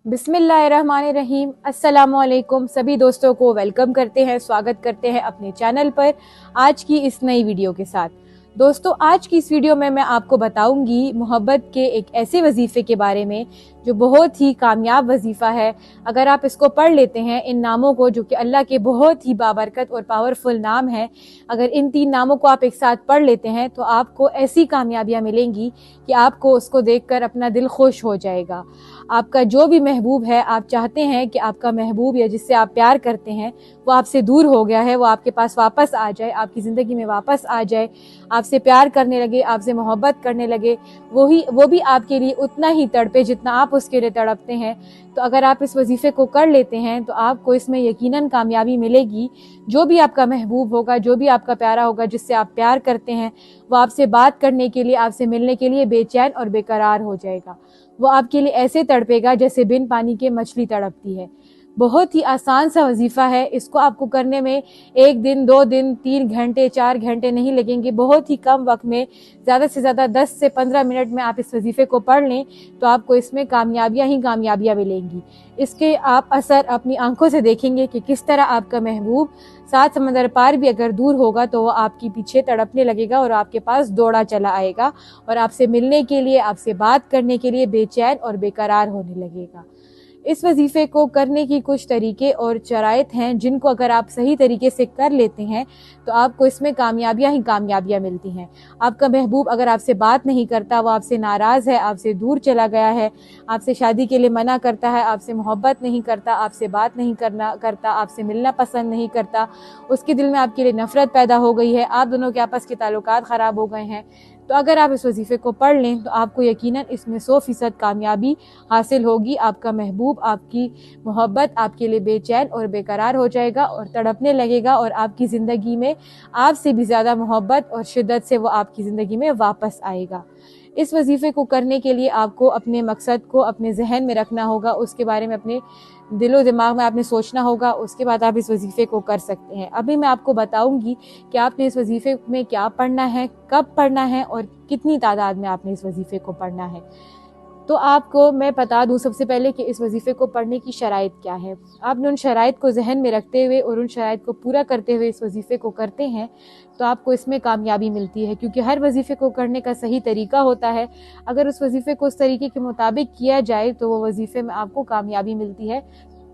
बिस्मिल्लाहिर्रहमानिर्रहीम। अस्सलामुअलैकुम। सभी दोस्तों को वेलकम करते हैं, स्वागत करते हैं अपने चैनल पर आज की इस नई वीडियो के साथ। दोस्तों, आज की इस वीडियो में मैं आपको बताऊंगी मोहब्बत के एक ऐसे वजीफे के बारे में जो बहुत ही कामयाब वजीफा है। अगर आप इसको पढ़ लेते हैं, इन नामों को, जो कि अल्लाह के बहुत ही बाबरकत और पावरफुल नाम है, अगर इन 3 नामों को आप एक साथ पढ़ लेते हैं तो आपको ऐसी कामयाबियां मिलेंगी कि आपको उसको देखकर अपना दिल खुश हो जाएगा। आपका जो भी महबूब है, आप चाहते हैं कि आपका महबूब या जिससे आप प्यार करते हैं वो आपसे दूर हो गया है, वो आपके पास वापस आ जाए, आपकी ज़िंदगी में वापस आ जाए, आपसे प्यार करने लगे, आपसे मोहब्बत करने लगे, वो भी आपके लिए उतना ही तड़पे जितना आप उसके लिए तड़पते हैं। तो अगर आप इस वजीफे को कर लेते हैं तो आपको इसमें यकीनन कामयाबी मिलेगी। जो भी आपका महबूब होगा, जो भी आपका प्यारा होगा, जिससे आप प्यार करते हैं, वो आपसे बात करने के लिए, आपसे मिलने के लिए बेचैन और बेकरार हो जाएगा। वो आपके लिए ऐसे तड़पेगा जैसे बिन पानी के मछली तड़पती है। बहुत ही आसान सा वजीफ़ा है। इसको आपको करने में 1 दिन, 2 दिन, 3 घंटे, 4 घंटे नहीं लगेंगे। बहुत ही कम वक्त में, ज़्यादा से ज़्यादा 10 से 15 मिनट में आप इस वजीफ़े को पढ़ लें तो आपको इसमें कामयाबियाँ ही कामयाबियाँ मिलेंगी। इसके आप असर अपनी आंखों से देखेंगे कि किस तरह आपका महबूब 7 समंदर पार भी अगर दूर होगा तो वो आपके पीछे तड़पने लगेगा और आपके पास दौड़ा चला आएगा और आपसे मिलने के लिए, आपसे बात करने के लिए बेचैन और बेकरार होने लगेगा। इस वजीफे को करने की कुछ तरीके और शराइत हैं जिनको अगर आप सही तरीके से कर लेते हैं तो आपको इसमें कामयाबियां ही कामयाबियां मिलती हैं। आपका महबूब अगर आपसे बात नहीं करता, वो आपसे नाराज़ है, आपसे दूर चला गया है, आपसे शादी के लिए मना करता है, आपसे मोहब्बत नहीं करता, आपसे बात नहीं करता, आपसे मिलना पसंद नहीं करता, उसके दिल में आपके लिए नफ़रत पैदा हो गई है, आप दोनों के आपस के ताल्लुकात ख़राब हो गए हैं, तो अगर आप इस वजीफे को पढ़ लें तो आपको यकीनन इसमें 100% कामयाबी हासिल होगी। आपका महबूब आपकी मोहब्बत, आपके लिए बेचैन और बेकरार हो जाएगा और तड़पने लगेगा और आपकी ज़िंदगी में आपसे भी ज़्यादा मोहब्बत और शिद्दत से वो आपकी ज़िंदगी में वापस आएगा। इस वजीफे को करने के लिए आपको अपने मकसद को अपने जहन में रखना होगा, उसके बारे में अपने दिलो दिमाग में आपने सोचना होगा, उसके बाद आप इस वजीफे को कर सकते हैं। अभी मैं आपको बताऊंगी कि आपने इस वजीफे में क्या पढ़ना है, कब पढ़ना है और कितनी तादाद में आपने इस वजीफे को पढ़ना है। तो आपको मैं बता दूं सबसे पहले कि इस वजीफे को पढ़ने की शराइत क्या है। आपने उन शराइत को जहन में रखते हुए और उन शराइत को पूरा करते हुए इस वजीफे को करते हैं तो आपको इसमें कामयाबी मिलती है, क्योंकि हर वजीफे को करने का सही तरीका होता है। अगर उस वजीफे को उस तरीके के मुताबिक किया जाए तो वो वजीफे में आपको कामयाबी मिलती है।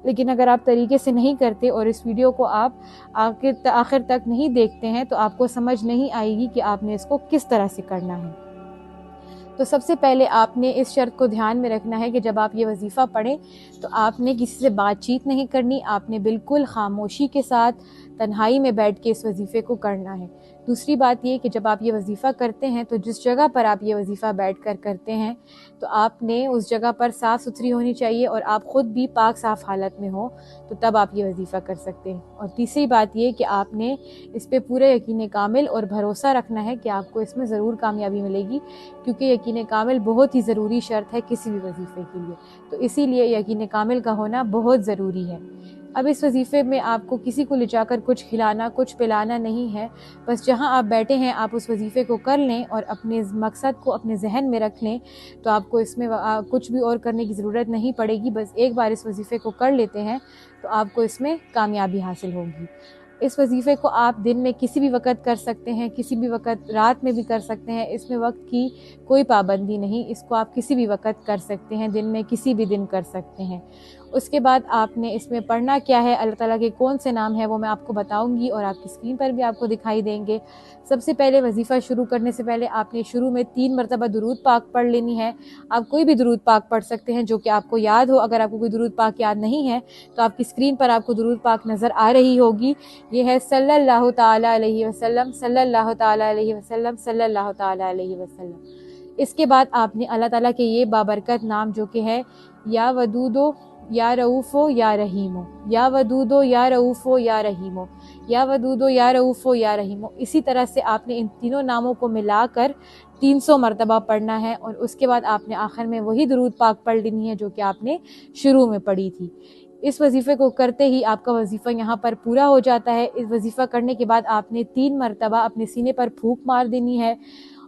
लेकिन अगर आप तरीके से नहीं करते और इस वीडियो को आप आखिर तक नहीं देखते हैं तो आपको समझ नहीं आएगी कि आपने इसको किस तरह से करना है। तो सबसे पहले आपने इस शर्त को ध्यान में रखना है कि जब आप ये वजीफ़ा पढ़ें तो आपने किसी से बातचीत नहीं करनी, आपने बिल्कुल खामोशी के साथ तन्हाई में बैठ के इस वजीफ़े को करना है। दूसरी बात ये कि जब आप ये वजीफ़ा करते हैं तो जिस जगह पर आप ये वजीफ़ा बैठकर करते हैं तो आपने उस जगह पर साफ़ सुथरी होनी चाहिए और आप ख़ुद भी पाक साफ़ हालत में हो, तो तब आप ये वजीफ़ा कर सकते हैं। और तीसरी बात ये कि आपने इस पे पूरा यकीन कामिल और भरोसा रखना है कि आपको इसमें ज़रूर कामयाबी मिलेगी, क्योंकि यकीन कामिल बहुत ही ज़रूरी शर्त है किसी भी वजीफ़े के लिए। तो इसीलिए यकीन कामिल का होना बहुत ज़रूरी है। अब इस वजीफ़े में आपको किसी को ले जाकर कुछ खिलाना, कुछ पिलाना नहीं है। बस जहाँ आप बैठे हैं आप उस वजीफ़े को कर लें और अपने मकसद को अपने जहन में रख लें, तो आपको इसमें कुछ भी और करने की ज़रूरत नहीं पड़ेगी। बस एक बार इस वजीफ़े को कर लेते हैं तो आपको इसमें कामयाबी हासिल होगी। इस वजीफ़े को आप दिन में किसी भी वक़्त कर सकते हैं, किसी भी वक़्त रात में भी कर सकते हैं। इसमें वक्त की कोई पाबंदी नहीं, इसको आप किसी भी वक़्त कर सकते हैं, दिन में किसी भी दिन कर सकते हैं। उसके बाद आपने इसमें पढ़ना क्या है, अल्लाह ताला के कौन से नाम है वो मैं आपको बताऊंगी और आपकी स्क्रीन पर भी आपको दिखाई देंगे। सबसे पहले वजीफ़ा शुरू करने से पहले आपने शुरू में 3 मरतबा दुरूद पाक पढ़ लेनी है। आप कोई भी दुरूद पाक पढ़ सकते हैं जो कि आपको याद हो। अगर आपको कोई दुरूद पाक याद नहीं है तो आपकी स्क्रीन पर आपको दुरूद पाक नज़र आ रही होगी। ये है सल्लल्लाहु ताला अलैहि वसल्लम, सल्लल्लाहु ताला अलैहि वसल्लम, सल्लल्लाहु ताला अलैहि वसल्लम। इसके बाद आपने अल्लाह ताला के ये बाबरकत नाम जो कि है या वदूदो या रऊफ़ो या रहीमो, या वदूदो या रऊफ़ो या रहीमो, या वदूदो या रऊफ़ो या रहीमो, इसी तरह से आपने इन तीनों नामों को मिलाकर 300 मरतबा पढ़ना है। और उसके बाद आपने आखिर में वही दुरूद पाक पढ़ लेनी है जो कि आपने शुरू में पढ़ी थी। इस वजीफ़े को करते ही आपका वजीफ़ा यहाँ पर पूरा हो जाता है। इस वजीफ़ा करने के बाद आपने 3 मरतबा अपने सीने पर फूंक मार देनी है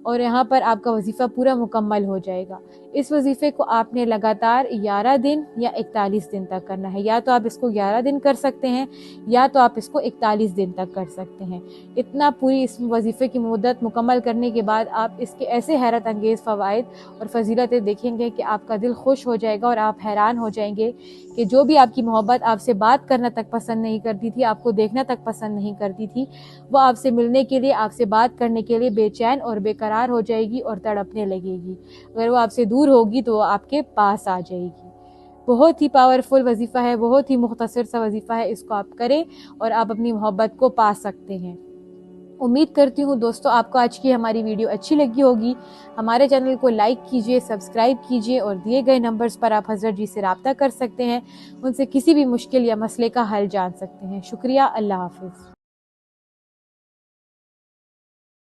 اور یہاں پر آپ کا وظیفہ پورا مکمل ہو جائے گا۔ اس وظیفے کو آپ نے لگاتار 11 دن یا 41 دن تک کرنا ہے، یا تو آپ اس کو 11 دن کر سکتے ہیں یا تو آپ اس کو 41 دن تک کر سکتے ہیں۔ اتنا پوری اس وظیفے کی مدت مکمل کرنے کے بعد آپ اس کے ایسے حیرت انگیز فوائد اور فضیلتیں دیکھیں گے کہ آپ کا دل خوش ہو جائے گا اور آپ حیران ہو جائیں گے کہ جو بھی آپ کی محبت آپ سے بات کرنا تک پسند نہیں کرتی تھی، آپ کو دیکھنا تک پسند نہیں کرتی تھی، وہ آپ سے ملنے کے لیے، آپ سے بات کرنے کے لیے بے چین اور بے قرار ہو جائے گی اور تڑپنے لگے گی۔ اگر وہ آپ سے دور ہوگی تو وہ آپ کے پاس آ جائے گی۔ بہت ہی پاورفل وظیفہ ہے، بہت ہی مختصر سا وظیفہ ہے، اس کو آپ کریں اور آپ اپنی محبت کو پا سکتے ہیں۔ امید کرتی ہوں دوستو آپ کو آج کی ہماری ویڈیو اچھی لگی ہوگی۔ ہمارے چینل کو لائک کیجئے، سبسکرائب کیجئے اور دیے گئے نمبرز پر آپ حضرت جی سے رابطہ کر سکتے ہیں، ان سے کسی بھی مشکل یا مسئلے کا حل جان سکتے ہیں۔ شکریہ، اللہ حافظ۔